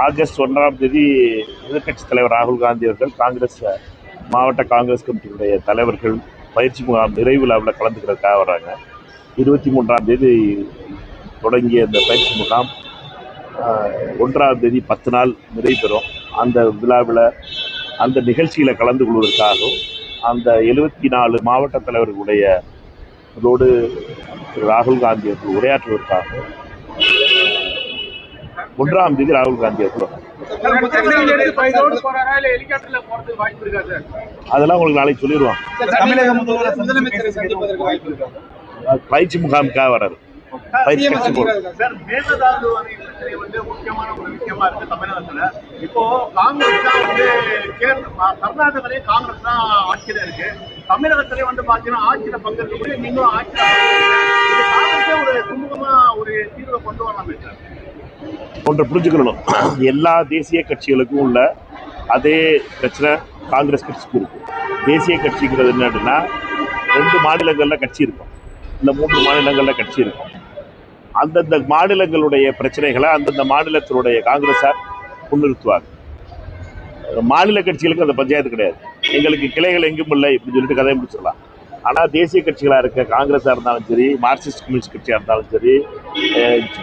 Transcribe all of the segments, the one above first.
August 1ஆம் தேதி எதிர்க்கட்சித் தலைவர் ராகுல் காந்தி அவர்கள் காங்கிரஸ் மாவட்ட காங்கிரஸ் கமிட்டியுடைய தலைவர்கள் பயிற்சி முகாம் நிறைவு விழாவில் கலந்துக்கிறதுக்காக வர்றாங்க. 23ஆம் தேதி தொடங்கிய இந்த பயிற்சி முகாம் 1ஆம் தேதி 10 நாள் நிறைவு பெறும். அந்த விழாவில் அந்த நிகழ்ச்சியில் கலந்து கொள்வதற்காகவும் அந்த 74 மாவட்ட தலைவர்களுடைய அதோடு ராகுல் காந்தி அவர்கள் உரையாற்றுவதற்காகவும் 1ஆம் தேதி ராகுல் காந்தி அவர்கள் அதெல்லாம் உங்களுக்கு நாளைக்கு சொல்லிடுவோம். பயிற்சி முகாமுக்காக வர்றாரு. முக்கியமான ஒரு விஷயமா இருக்கு தமிழகத்துல. இப்போ காங்கிரஸ் தான் கர்நாடகாலையும் காங்கிரஸ் தான் ஆட்சியில இருக்கு. தமிழகத்திலே பாத்தீங்கன்னா ஆட்சியில பங்கேற்கக்கூடிய நீங்களும் ஆட்சியில காங்கிரஸே ஒரு சுமூகமா ஒரு தீர்வை கொண்டு வரலாமே சார். ஒன்றை புரிஞ்சுக்கணும், எல்லா தேசிய கட்சிகளுக்கும் உள்ள அதே பிரச்சனை காங்கிரஸ் கட்சிக்கு இருக்கு. தேசிய கட்சிங்கிறது என்னன்னா 2 மாநிலங்களில் கட்சி இருக்கும், இல்லை 3 மாநிலங்களில் கட்சி இருக்கும். அந்தந்த மாநிலங்களுடைய பிரச்சனைகளை அந்தந்த மாநிலத்தினுடைய காங்கிரஸார் முன்னிறுத்துவாங்க. மாநில கட்சிகளுக்கு அந்த பஞ்சாயத்து கிடையாது. எங்களுக்கு கிளைகள் எங்கும் இல்லை இப்படின்னு சொல்லிட்டு கதையை முடிச்சிடலாம். ஆனால் தேசிய கட்சிகளாக இருக்க காங்கிரஸாக இருந்தாலும் சரி, மார்க்சிஸ்ட் கம்யூனிஸ்ட் கட்சியாக இருந்தாலும் சரி,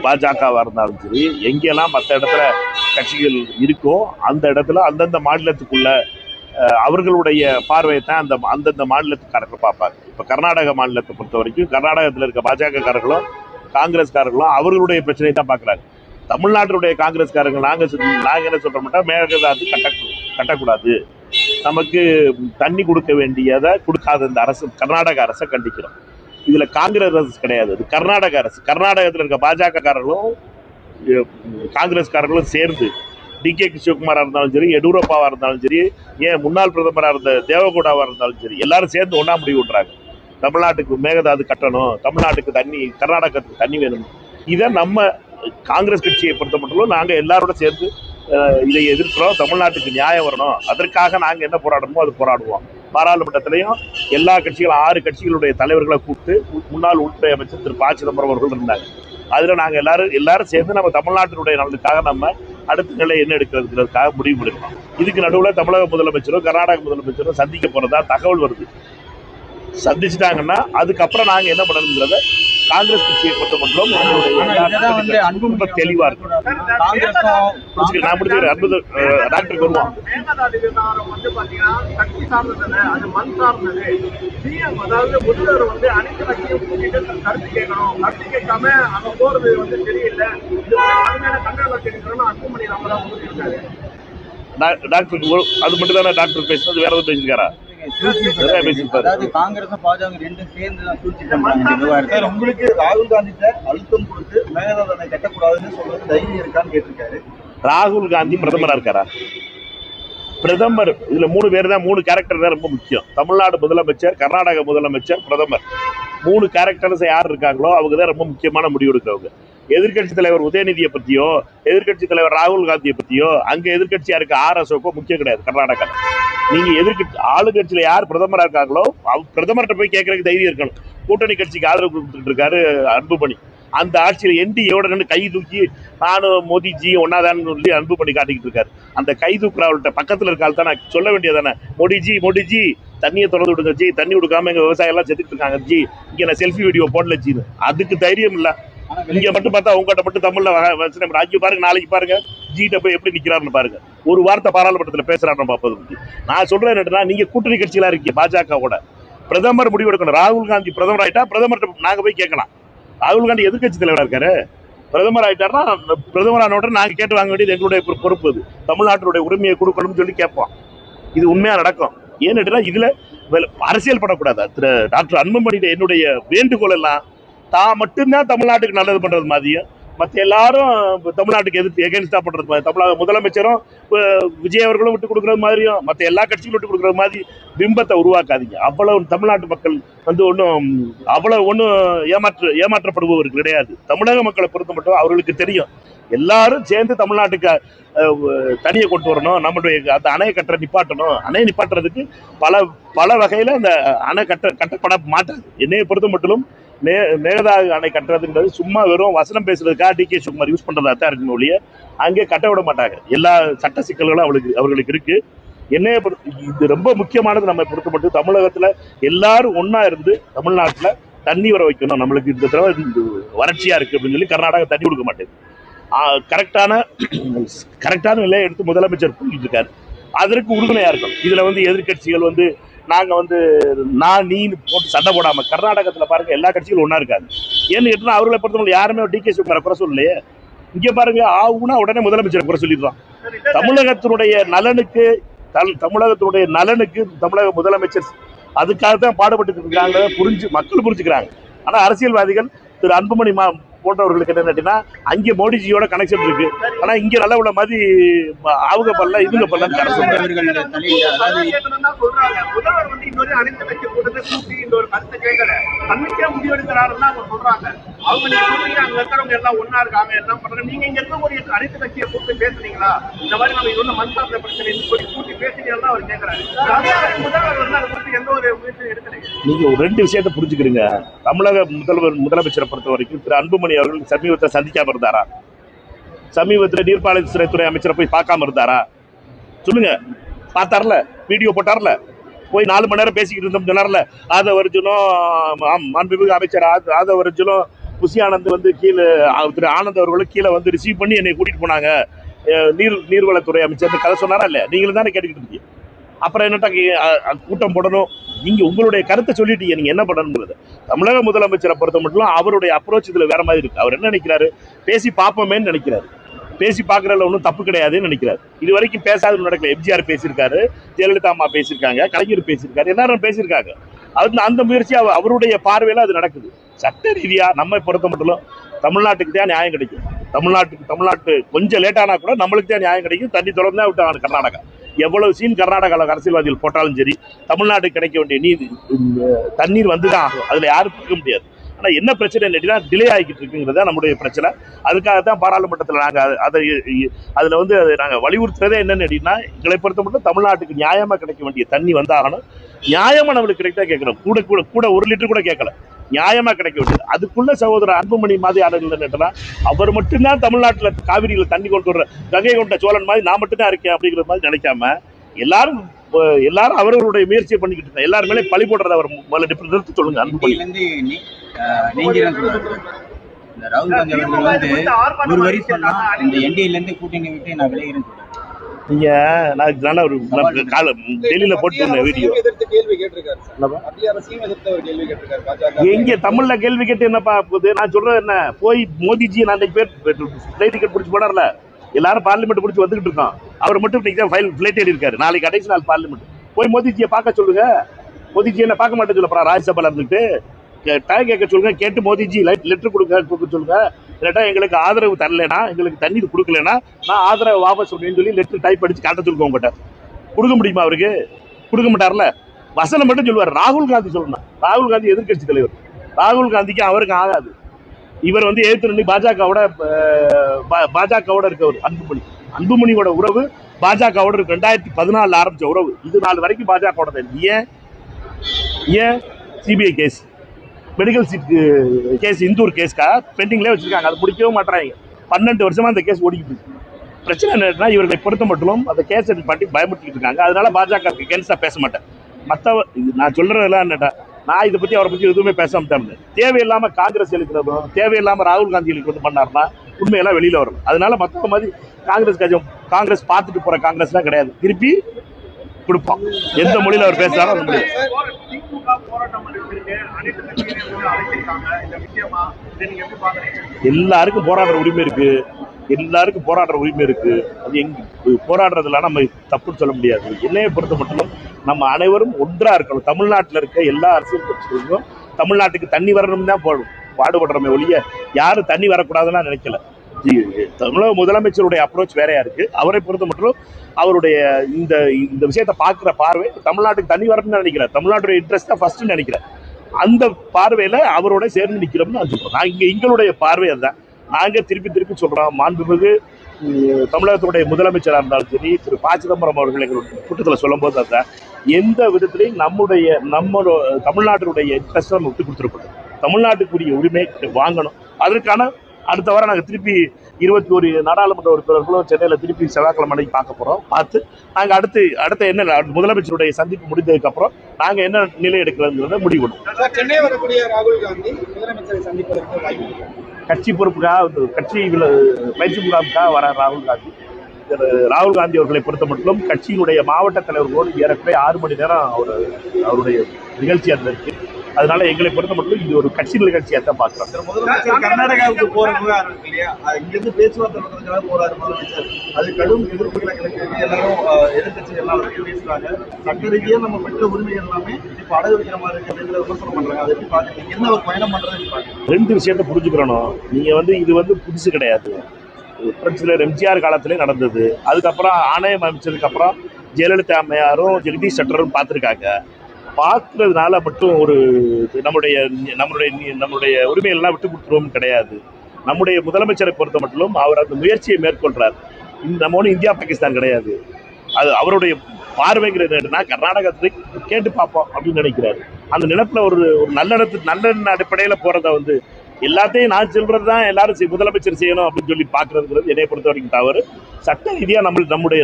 பாஜகவாக இருந்தாலும் சரி, எங்கெல்லாம் மற்ற இடத்துல கட்சிகள் இருக்கோ அந்த இடத்துல அந்தந்த மாநிலத்துக்குள்ள அவர்களுடைய பார்வையை தான் அந்தந்த மாநிலத்துக்காரர்கள் பார்ப்பாங்க. இப்போ கர்நாடக மாநிலத்தை பொறுத்த வரைக்கும் கர்நாடகத்தில் இருக்க பாஜகக்காரர்களும் காங்கிரஸ்காரர்களும் அவர்களுடைய பிரச்சனையை தான் பார்க்குறாங்க. தமிழ்நாட்டினுடைய காங்கிரஸ்காரர்கள் நாங்கள் என்ன சொல்கிறோம்னா, மேகதாது கட்டக்கூடாது, நமக்கு தண்ணி கொடுக்க வேண்டியதை கொடுக்காத இந்த அரசு கர்நாடக அரசை கண்டிக்கிறோம். இதில் காங்கிரஸ் அரசு கிடையாது, இது கர்நாடக அரசு. கர்நாடகத்தில் இருக்க பாஜகக்காரர்களும் காங்கிரஸ்காரர்களும் சேர்ந்து DK சிவகுமாராக இருந்தாலும் சரி, எடியூரப்பாவாக இருந்தாலும் சரி, ஏன் முன்னாள் பிரதமராக இருந்த தேவகவுடாவாக இருந்தாலும் சரி, எல்லாரும் சேர்ந்து ஒன்றா முடிவு விட்றாங்க. தமிழ்நாட்டுக்கு மேகதாது கட்டணும், தமிழ்நாட்டுக்கு தண்ணி, கர்நாடகத்துக்கு தண்ணி வேணும். இதை நம்ம காங்கிரஸ் கட்சியை பொறுத்த மட்டும் நாங்கள் எல்லாரோட சேர்ந்து இதை எதிர்க்கிறோம். தமிழ்நாட்டுக்கு நியாயம் வரணும், அதற்காக நாங்கள் என்ன போராடணுமோ அது போராடுவோம். பாராளுமன்றத்திலையும் எல்லா கட்சிகளும் 6 கட்சிகளுடைய தலைவர்களை கூப்பிட்டு முன்னாள் உள்துறை அமைச்சர் திரு ப. சிதம்பரம் அவர்கள் இருந்தாங்க. அதில் நாங்கள் எல்லாரும் சேர்ந்து நம்ம தமிழ்நாட்டினுடைய நலனுக்காக நம்ம அடுத்த நிலை என்ன எடுக்கிறதுக்காக முடிவு எடுக்கிறோம். இதுக்கு நடுவில் தமிழக முதலமைச்சரும் கர்நாடக முதலமைச்சரும் சந்திக்க போகிறதா தகவல் வருது. சந்திச்சுட்டாங்கன்னா அதுக்கப்புறம் நாங்கள் என்ன பண்ணணுங்கிறத காங்கிரஸ் கட்சியை பொறுத்த மட்டும் ரொம்ப தெளிவா இருக்கு. நான் முடிச்சுக்கிறேன். அற்புத டாக்டருக்கு வருவோம். டாக்டருக்கு அது மட்டும் தானே டாக்டர் பேசுறது, வேற எதுவும் பேசியிருக்காரா? உங்களுக்கு ராகுல் காந்தி அழுத்தம் கொடுத்து மேகதாது கட்டக்கூடாதுன்னு சொல்றது தைரியம் இருக்கான்னு கேட்டிருக்காரு. ராகுல் காந்தி பிரதமரா இருக்காரா? பிரதமர் இதுல 3 பேர் தான், 3 கேரக்டர் தான் ரொம்ப முக்கியம். தமிழ்நாடு முதலமைச்சர், கர்நாடக முதலமைச்சர், பிரதமர். 3 கேரக்டர்ஸ் யார் இருக்காங்களோ அவங்க தான் ரொம்ப முக்கியமான முடிவு எடுக்கிறவங்க. எதிர்கட்சி தலைவர் உதயநிதியை பத்தியோ, எதிர்கட்சி தலைவர் ராகுல் காந்தியை பத்தியோ, அங்க எதிர்கட்சியா இருக்க RSOக்கோ முக்கியம் கிடையாது. கர்நாடகா நீங்க எதிர்கட்சி ஆளுங்கட்சியில யார் பிரதமரா இருக்காங்களோ பிரதமர்கிட்ட போய் கேட்கறதுக்கு தைரியம் இருக்கணும். கூட்டணி கட்சிக்கு ஆதரவு கொடுத்துட்டு இருக்காரு அன்புமணி. அந்த ஆட்சியில் NDAவோட கை தூக்கி நானும் மோடிஜி ஒன்னாதான்னு சொல்லி அன்புமணி காட்டிக்கிட்டு இருக்காரு. அந்த கை தூக்குறவர்கிட்ட பக்கத்தில் இருக்காள் தான் நான் சொல்ல வேண்டியதானே, மோடிஜி தண்ணியை திறந்து விடுங்க ஜி, தண்ணி கொடுக்காம எங்க விவசாயம் எல்லாம் செத்துட்டு இருக்காங்க ஜி, இங்க நான் செல்ஃபி வீடியோ போடல ஜின்னு. அதுக்கு தைரியம் இல்லை. இங்க மட்டும் பார்த்தா உங்ககிட்ட மட்டும் தமிழ்ல ராஜ்ய பாருங்க, நாளைக்கு பாருங்க ஜிட்ட போய் எப்படி நிக்கிறாருன்னு பாருங்க. ஒரு வார்த்தை பாராளுமன்றத்தில் பேசுறாரு பார்ப்பது. நான் சொல்றேன் என்னன்னா, நீங்க கூட்டணி கட்சிகளா இருக்கீங்க பாஜகவோட, பிரதமர் முடிவெடுக்கணும். ராகுல் காந்தி பிரதமர் ஆயிட்டா பிரதமர் நாங்க போய் கேட்கலாம். ராகுல் காந்தி எதிர்கட்சி தலைவராக இருக்காரு, பிரதமர் ஆயிட்டாருன்னா பிரதமரான நாங்க கேட்டு வாங்க வேண்டியது எங்களுடைய பொறுப்பு. அது தமிழ்நாட்டினுடைய உரிமையை கொடுக்கணும்னு சொல்லி கேட்போம். இது உண்மையா நடக்கும். ஏன்னு இதுல அரசியல் படக்கூடாது. திரு டாக்டர் அன்புமணி என்னுடைய வேண்டுகோள் எல்லாம் தான் மட்டும்தான் தமிழ்நாட்டுக்கு நல்லது பண்றது மாதிரியும், மற்ற எல்லாரும் தமிழ்நாட்டுக்கு எதிர்த்து எகென்ஸ்டா பண்றது மாதிரி, தமிழக முதலமைச்சரும் விஜய் அவர்களும் விட்டு கொடுக்குறது மாதிரியும், மற்ற எல்லா கட்சிகளும் விட்டு கொடுக்குற மாதிரி பிம்பத்தை உருவாக்காதீங்க. அவ்வளவு தமிழ்நாட்டு மக்கள் ஒன்றும் ஏமாற்றப்படுபவர்கள் கிடையாது. தமிழக மக்களை பொறுத்த மட்டும் அவர்களுக்கு தெரியும், எல்லாரும் சேர்ந்து தமிழ்நாட்டுக்கு தனியை கொண்டு வரணும், நம்மளுடைய அந்த அணையை நிப்பாட்டணும். அணையை நிப்பாட்டுறதுக்கு பல வகையில் அந்த அணை கட்டப்பட மாட்டாது. என்னையை பொறுத்த மட்டும் மேகதாது அணை கட்டுறதுன்றது சும்மா வெறும் வசனம் பேசுறதுக்காக டி கே சிவகுமார் யூஸ் பண்றதா தான் இருக்குமே ஒழிய அங்கே கட்ட விட மாட்டாங்க. எல்லா சட்ட சிக்கல்களும் அவர்களுக்கு இருக்கு. என்னைய இது ரொம்ப முக்கியமானது. நம்ம பொறுத்த மட்டும் தமிழகத்துல எல்லாரும் ஒன்னா இருந்து தமிழ்நாட்டுல தண்ணி வர வைக்கணும். நம்மளுக்கு இந்த தடவை வறட்சியா இருக்கு அப்படின்னு சொல்லி கர்நாடகா தண்ணி கொடுக்க மாட்டேங்குது. கரெக்டான நிலையை எடுத்து முதலமைச்சர் புரிஞ்சுட்டு இருக்காரு. அதற்கு உறுதுணையா இருக்கும். இதுல எதிர்கட்சிகள் நாங்க நான் நீ போட்டு சண்டை போடாம கர்நாடகத்துல பாருங்க எல்லா கட்சிகளும் ஒன்னா இருக்காங்க. ஏன்னு கேட்டா அவர்களை பொறுத்தவரை யாருமே டி கே சிவகுமாரை குறை சொல்லலையே. இங்க பாருங்க ஆகுனா உடனே முதலமைச்சர் குறை சொல்லிடுறான். தமிழகத்தினுடைய நலனுக்கு தமிழக முதலமைச்சர் அதுக்காக தான் பாடுபட்டு இருக்காங்க. மக்கள் புரிஞ்சுக்கிறாங்க. ஆனா அரசியல்வாதிகள் திரு அன்புமணி போன்றவர்களுக்கு என்ன கேட்டீங்கன்னா அங்கே மோடிஜியோட கனெக்ஷன் இருக்கு. ஆனா இங்க நல்ல உள்ள மாதிரி அவங்க பல்ல இவங்க பல்லன்னு கரை சொல்றாங்க. நீங்க ஒரு ரெண்டு விஷயத்தை புரிஞ்சுக்கிறீங்க. தமிழக முதலமைச்சரை பொறுத்த வரைக்கும் திரு அன்புமணி அவர்கள் சமீபத்தில் சந்திக்காம இருந்தாரா? சமீபத்தில் நீர்ப்பாசனத்துறை அமைச்சரை போய் பார்க்காம இருந்தாரா? சொல்லுங்க. பார்த்தார்ல, வீடியோ போட்டார்ல, போய் 4 மணி நேரம் பேசிக்கிட்டு இருந்தோம் சொன்னார்ல. ஆதவர்ஜுனும் மாண்புமிகு அமைச்சர் ஆதவர்ஜுனும் புஷி ஆனந்த் கீழே திரு ஆனந்த் அவர்களும் கீழே ரிசீவ் பண்ணி என்னை கூட்டிட்டு போனாங்க. நீர்வளத்துறை அமைச்சர் கதை சொன்னாரா இல்லையா? நீங்களும் தானே கேட்டுக்கிட்டு இருக்கீங்க. அப்புறம் என்னட்டா கூட்டம் போடணும்? நீங்க உங்களுடைய கருத்தை சொல்லிட்டீங்க. நீங்க என்ன பண்ணணுங்கிறது தமிழக முதலமைச்சரை பொறுத்த மட்டும் அவருடைய அப்ரோச் இதுல வேற மாதிரி இருக்கு. அவர் என்ன நினைக்கிறாரு? பேசி பார்ப்போமேன்னு நினைக்கிறாரு. பேசி பார்க்கறதுல ஒன்றும் தப்பு கிடையாதுன்னு நினைக்கிறாரு. இது வரைக்கும் பேசாத நடக்கல. எம்ஜிஆர் பேசியிருக்காரு, ஜெயலலிதா அம்மா பேசியிருக்காங்க, கலைஞர் பேசியிருக்காரு, எல்லாரும் பேசியிருக்காங்க. அந்த முயற்சி அவருடைய பார்வையில அது நடக்குது. சட்ட ரீதியா நம்ம பொறுத்த மட்டும் தமிழ்நாட்டுக்கு தான் நியாயம் கிடைக்கும். தமிழ்நாட்டு கொஞ்சம் லேட்டானா கூட நம்மளுக்கு தான் நியாயம் கிடைக்கும். தண்ணி தொடர்ந்து தான் விட்டாங்க கர்நாடகா. எவ்வளவு சீன் கர்நாடகாவில் அரசியல்வாதிகள் போட்டாலும் சரி, தமிழ்நாட்டுக்கு கிடைக்க வேண்டிய தண்ணீர் வந்துதான் ஆகும். அதுல யாரும் இருக்க முடியாது. ஆனா என்ன பிரச்சனை இல்லைன்னா டிலே ஆகிக்கிட்டு இருக்குங்கிறதா நம்முடைய பிரச்சனை. அதுக்காகத்தான் பாராளுமன்றத்தில் நாங்கள் அதை நாங்கள் வலியுறுத்துறதே என்னன்னு கேட்டீங்கன்னா, எங்களை பொறுத்த மட்டும் தமிழ்நாட்டுக்கு நியாயமா கிடைக்க வேண்டிய தண்ணி வந்தாகணும். நியாயமா நம்மளுக்கு கிடைத்தா கேட்கணும். கூட 1 லிட்டர் கூட கேட்கல, நியாயமா கிடைக்க வேண்டியது. அதுக்குள்ள சகோதரர் அன்புமணி மாதிரி ஆளுநர் அவர் மட்டும்தான் தமிழ்நாட்டில் காவிரியில தண்ணி கொண்டு வர்ற கங்கை கொண்ட சோழன் மாதிரி நான் மட்டும்தான் இருக்கேன் அப்படிங்கிற மாதிரி நினைக்காம எல்லாரும் அவர்களுடைய முயற்சியை பண்ணிக்கிட்டு இருக்காங்க. எல்லாருமே பழி போடுறத அவர் முதல்ல நிறுத்தி சொல்லுங்க. அன்புமணி ராகுல் காந்தி அவர்கள் ஒரு வரி சொன்னா இந்த என்டிஏல இருந்து கூட்டணி விட்டு நான் விளைகிறேன். நீங்க நான் நல்ல ஒரு டெல்லியில போட்டு வீடியோ எங்க தமிழ்ல கேள்வி கேட்டு என்னப்பா போகுது? நான் சொல்றது என்ன, போய் மோடிஜி நான் பேர் ஃபிளைட் டிக்கெட் பிடிச்சி போனார்ல, எல்லாரும் பார்லிமெண்ட் பிடிச்சி வந்துகிட்டு இருக்கோம். அவர் மட்டும் இன்னைக்கு தான் ஃபிளைட் ஏறி இருக்காரு. நாளைக்கு கடைசி நாள் பார்லிமெண்ட். போய் மோடிஜியை பார்க்க சொல்லுங்க. மோடிஜி என்ன பார்க்க மாட்டேன்னு சொல்லப்பா ராஜ்யசபால இருந்துட்டு டைம் கேட்க சொல்லுங்க. கேட்டு மோடிஜி லெட்டர் கொடுக்க சொல்லுங்க. இல்லாட்டா எங்களுக்கு ஆதரவு தரலைன்னா, எங்களுக்கு தண்ணீர் கொடுக்கலன்னா நான் ஆதரவு வாபஸ் சொல்றேன்னு சொல்லி லெட்டர் டைப் அடிச்சு காட்ட சொல்லுங்க. உங்ககிட்ட கொடுக்க முடியுமா? அவருக்கு கொடுக்க மாட்டார்ல. வசனம் மட்டும் சொல்லுவார். ராகுல் காந்தி சொல்லணும். ராகுல் காந்தி எதிர்கட்சி தலைவர். ராகுல் காந்திக்கு அவருக்கு ஆகாது. இவர் எதிர்த்து பாஜகவோட இருக்கவர் அன்புமணியோட உறவு பாஜகவோட இருக்கு. 2014 ஆரம்பிச்ச உறவு இது நாள் வரைக்கும் பாஜகவோட தான். ஏன் CBI case, medical seat case, Indore கேஸ்க்கா பெண்டிங்லேயே வச்சிருக்காங்க. அதை முடிக்கவே மாட்டாங்க. 12 வருஷமா அந்த கேஸ் ஓடிக்கிட்டு இருக்கு. பிரச்சனை என்னன்னா இவர்களை பொறுத்த மட்டும் அந்த கேஸை பற்றி பயமுறுத்திட்டு இருக்காங்க. அதனால பாஜக கேன்சா பேச மாட்டேன். நான் சொல்றதெல்லாம் என்னட்டா, நான் இதை பத்தி அவரை பத்தி எதுவுமே பேச மாட்டேன். தேவையில்லாம காங்கிரஸ் எழுக்கிறதும் தேவையில்லாம ராகுல் காந்தி பண்ணாருன்னா உண்மையெல்லாம் வெளியில வரும். அதனால மற்ற மாதிரி காங்கிரஸ் பார்த்துட்டு போற காங்கிரஸ்லாம் கிடையாது. திருப்பி கொடுப்போம். எந்த மொழியில அவர் பேசுறாரோ அந்த மொழியில. எல்லாருக்கும் போராடுற உரிமை இருக்கு. அது போராடுறதுல நம்ம தப்புன்னு சொல்ல முடியாது. என்னையை பொறுத்த மட்டும் நம்ம அனைவரும் ஒன்றா இருக்கணும். தமிழ்நாட்டில் இருக்க எல்லா அரசியல் கட்சிகளுக்கும் தமிழ்நாட்டுக்கு தண்ணி வரணும் தான் பாடுபடுறோமே ஒழிய யாரும் தண்ணி வரக்கூடாதுன்னு நினைக்கல. தமிழக முதலமைச்சருடைய அப்ரோச் வேறையா இருக்கு. அவரை பொறுத்த மட்டும் அவருடைய இந்த விஷயத்தை பார்க்குற பார்வை தமிழ்நாட்டுக்கு தண்ணி வரணும்னு நினைக்கிறார். தமிழ்நாட்டுடைய இன்ட்ரெஸ்ட் தான் ஃபர்ஸ்ட் நினைக்கிறேன். அந்த பார்வையில அவரோட சேர்ந்து நிற்கிறோம்னு நான் சொல்றோம். எங்களுடைய பார்வை அதுதான். நாங்க திருப்பி சொல்றோம். மாண்புமிகு தமிழகத்துடைய முதலமைச்சராக இருந்தாலும் சரி, திரு ப. சிதம்பரம் அவர்கள் எங்களுடைய கூட்டத்தில் சொல்லும் போது அதுதான் எந்த விதத்திலையும் நம்ம தமிழ்நாட்டினுடைய இன்ட்ரெஸ்ட் நம்ம விட்டு கொடுத்துருப்போம். தமிழ்நாட்டுக்குரிய உரிமை வாங்கணும். அதற்கான அடுத்த வாரம் நாங்கள் திருப்பி 21 நாடாளுமன்ற உறுப்பினர்களும் சென்னையில் திருப்பி செவ்வாய்க்கிழமை அன்னைக்கு பார்க்க போகிறோம். பார்த்து நாங்கள் அடுத்த என்ன முதலமைச்சருடைய சந்திப்பு முடிந்ததுக்கப்புறம் நாங்கள் என்ன நிலை எடுக்கிறதுங்கிறத முடிவு பண்ணுவோம். சென்னை வரக்கூடிய ராகுல் காந்தி முதலமைச்சரை சந்திப்பதற்கு வாய்ப்பு இருக்கு. கட்சி பொறுப்புக்காக கட்சி பயிற்சி முகாமுக்காக வர ராகுல் காந்தி அவர்களை பொறுத்த மட்டும் கட்சியினுடைய மாவட்ட தலைவர்களோடு ஏறக்குறைய 6 மணி நேரம் அவருடைய நிகழ்ச்சி அந்த இருக்கு. அதனால எங்களை பொறுத்த மட்டும் இது ஒரு கட்சி நிகழ்ச்சியாக தான் பார்க்குறோம். முதலமைச்சர் கர்நாடகாவுக்கு போற விவகாரம் இருக்கு இல்லையா, இங்கிருந்து பேச்சுவார்த்தை நடத்துறதுக்காக போறாரு முதலமைச்சர். அது கடும் எதிர்ப்புகளை கிடைக்கிறது. எல்லாரும் எதிர்கட்சிகள் எல்லாம் பேசுறாங்க. சட்ட ரீதியா நம்ம பெற்ற உரிமைகள் எல்லாமே இப்ப அடகு வைக்கிற மாதிரி இருக்கு அப்படிங்கிற விமர்சனம் பண்றாங்க. அதை எப்படி பாக்குறீங்க? என்ன ஒரு பயணம் பண்றது பாக்குறீங்க? 2 விஷயத்தை புரிஞ்சுக்கிறணும். நீங்க இது புதுசு கிடையாது. புரட்சியாளர் எம்ஜிஆர் காலத்திலே நடந்தது. அதுக்கப்புறம் ஆணையம் அமைச்சதுக்கு அப்புறம் ஜெயலலிதா அம்மையாரும் ஜெகதீஷ் ஷெட்டரும் பார்த்துருக்காங்க. பார்க்கறதுனால மட்டும் ஒரு நம்மளுடைய உரிமைகள்லாம் விட்டு கொடுத்துருவோம் கிடையாது. நம்முடைய முதலமைச்சரை பொறுத்த மட்டும் அவர் அந்த முயற்சியை மேற்கொள்றார். நம்ம ஒன்றும் இந்தியா பாகிஸ்தான் கிடையாது. அது அவருடைய பார்வைங்கிறது என்னன்னா கர்நாடகத்தை கேட்டு பார்ப்போம் அப்படின்னு நினைக்கிறாரு. அந்த நினைப்புல ஒரு நல்லெண்ண அடிப்படையில் போறத எல்லாத்தையும் நான் சொல்றது தான் எல்லாரும் முதலமைச்சர் செய்யணும் அப்படின்னு சொல்லி பாக்குறதுங்கிறது என்னை பொறுத்த வரைக்கும் தவறு. சட்ட ரீதியா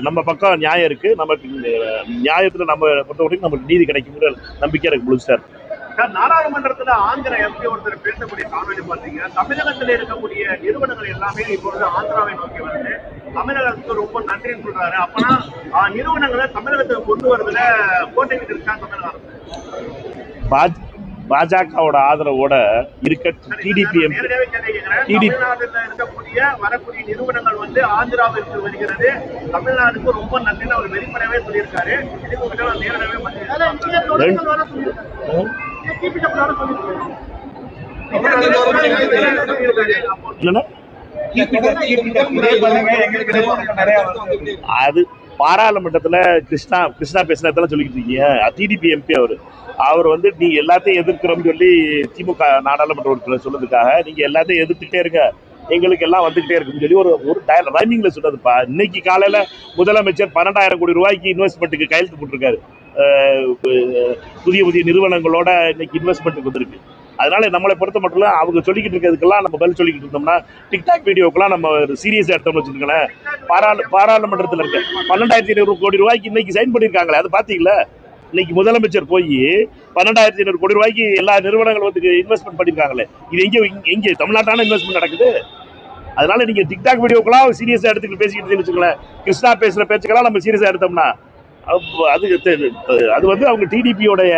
நம்ம பக்கம் நியாயம் இருக்கு. நமக்கு நியாயத்துல நம்ம பொறுத்த வரைக்கும் நமக்கு நீதி கிடைக்குங்கிற நம்பிக்கை எனக்கு முழுசா இருக்கு. நாடாளுமன்றத்துல ஆந்திர எம்பி ஒருத்தர் பேசக்கூடிய காணொலி பாத்தீங்க. தமிழகத்துல இருக்கக்கூடிய நிறுவனங்கள் எல்லாமே இப்பொழுது ஆந்திராவை நோக்கி வருது. தமிழகத்துக்கு ரொம்ப நன்றின்னு சொல்றாரு. அப்பனா நிறுவனங்களை தமிழகத்துக்கு கொண்டு வரதுல கோட்டை இருக்கா தமிழக அரசு? பாஜகவோட ஆதரவோட இருக்க டிடிபி தமிழ்நாட்டில் இருக்கக்கூடிய வரக்கூடிய நிறுவனங்கள் ஆந்திராவிற்கு வருகிறது. தமிழ்நாடுக்கு ரொம்ப நன்றின்னு அவர் வெளிப்படையாவே சொல்லியிருக்காரு. இதுக்கு நேரடியாவே அது பாராளுமன்றத்துல கிருஷ்ணா பேசினதெல்லாம் சொல்லிக்கிட்டு இருக்கீங்க. டிடிபி எம்பி அவர் நீ எல்லாத்தையும் எதிர்க்கிறோம்னு சொல்லி திமுக நாடாளுமன்ற உறுப்பினர் சொன்னதுக்காக நீங்க எல்லாத்தையும் எதிர்த்துட்டே இருங்க, எங்களுக்கு எல்லாம் வந்துகிட்டே இருக்குன்னு சொல்லி ஒரு ரைமிங்ல சொன்னதுப்பா. இன்னைக்கு காலையில முதலமைச்சர் 12,000 கோடி ரூபாய்க்கு இன்வெஸ்ட்மெண்ட்டுக்கு கையெழுத்து போட்டிருக்காரு. புதிய நிறுவனங்களோட இன்னைக்கு இன்வெஸ்ட்மெண்ட்டுக்கு வந்திருக்கு. அதனால நம்மளை பொறுத்த மட்டும் அவங்க சொல்லிக்கிட்டு இருக்கிறதுக்கெல்லாம் நம்ம பதில் சொல்லிக்கிட்டு இருந்தோம்னா டிக்டாக் வீடியோக்கெல்லாம் நம்ம சீரியஸா எடுத்தோம்னு வச்சுருக்கேன். பாராளுமன்றத்தில் இருக்க 12,500 கோடி ரூபாய்க்கு இன்னைக்கு சைன் பண்ணியிருக்காங்களே, அது பாத்தீங்களா? இன்னைக்கு முதலமைச்சர் போய் 12,500 கோடி ரூபாய்க்கு எல்லா நிறுவனங்களும் இன்வெஸ்ட்மெண்ட் பண்ணியிருக்காங்களே. இது எங்கே தமிழ்நாட்டான இன்வெஸ்ட்மெண்ட் நடக்குது. அதனால நீங்க டிக்டாக் வீடியோக்கெல்லாம் சீரியஸா எடுத்துக்கிட்டு பேசிக்கிட்டு வச்சுக்கோங்களேன். கிருஷ்ணா பேசுற பேச்சுக்கெல்லாம் நம்ம சீரியஸா எடுத்தோம்னா அது அவங்க டிடிபியோடைய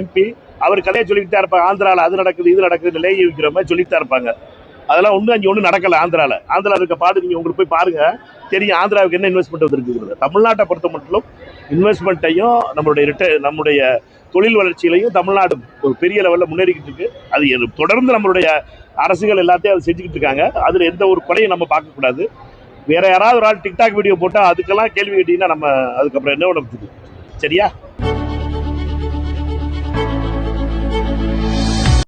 எம்பி அவர் கதையை சொல்லிக்கிட்டே இருப்பாங்க. ஆந்திராவில் அது நடக்குது இது நடக்குது லேய் வைக்கிற மாதிரி சொல்லிட்டு தான் இருப்பாங்க. அதெல்லாம் அங்கே ஒன்றும் நடக்கல. ஆந்திராவில் இருக்க பாடு நீங்கள் உங்களுக்கு போய் பாருங்க, தெரியும் ஆந்திராவுக்கு என்ன இன்வெஸ்ட்மெண்ட் வந்துருக்குது. தமிழ்நாட்டை பொறுத்த மட்டும் இன்வெஸ்ட்மெண்ட்டையும் நம்முடைய தொழில் வளர்ச்சியிலையும் தமிழ்நாடு ஒரு பெரிய லெவலில் முன்னேறிக்கிட்டு இருக்கு. அது தொடர்ந்து நம்மளுடைய அரசுகள் எல்லாத்தையும் அதை செஞ்சுக்கிட்டு இருக்காங்க. அதில் எந்த ஒரு குறையும் நம்ம பார்க்கக்கூடாது. வேற யாராவது ஒரு ஆள் டிக்டாக் வீடியோ போட்டால் அதுக்கெல்லாம் கேள்வி கேட்டீங்கன்னா நம்ம அதுக்கப்புறம் என்ன ஒன்று சரியா?